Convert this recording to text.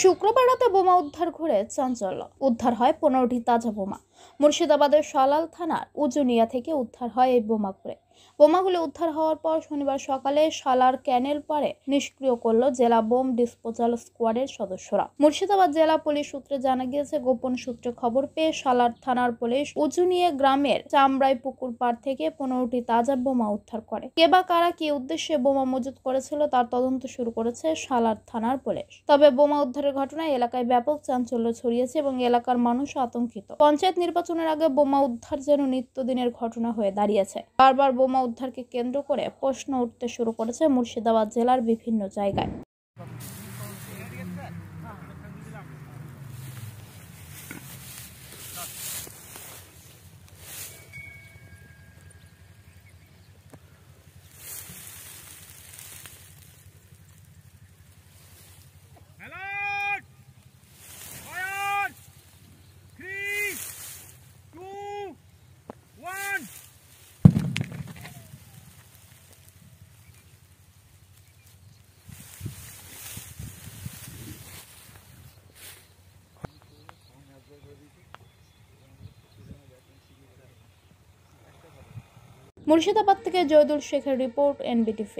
শুক্রবার রাতে বোমা উদ্ধার ঘুরে চাঞ্চল্য। উদ্ধার হয় 15টি তাজা বোমা। মুর্শিদাবাদের সালাল থানার উজুনিয়া থেকে উদ্ধার হয় এই বোমাগুলো। বোমাগুলো উদ্ধার হওয়ার পর শনিবার সকালে সালার ক্যানেল পাড়ে নিষ্ক্রিয় করল জেলা বোম ডিসপোজাল স্কোয়াডের সদস্যরা। মুর্শিদাবাদ জেলা পুলিশ সূত্রে জানা গিয়েছে, গোপন সূত্রে খবর পেয়ে সালার থানার পুলিশ উজুনিয়া গ্রামের চামড়াই পুকুর পাড় থেকে 15টি তাজা বোমা উদ্ধার করে। কে বা কারা কি উদ্দেশ্যে বোমা মজুত করেছিল তার তদন্ত শুরু করেছে সালার থানার পুলিশ। তবে বোমা উদ্ধারের ঘটনায় এলাকায় ব্যাপক চাঞ্চল্য ছড়িয়েছে এবং এলাকার মানুষ আতঙ্কিত। পঞ্চায়েত নির্বাচনের আগে বোমা উদ্ধার যেন নিত্যদিনের ঘটনা হয়ে দাঁড়িয়েছে। বারবার বোমা উদ্ধারকে কেন্দ্র করে প্রশ্ন উঠতে শুরু করেছে মুর্শিদাবাদ জেলার বিভিন্ন জায়গায়। মুর্শিদাবাদ থেকে জয়দুল শেখের রিপোর্ট, NBTV।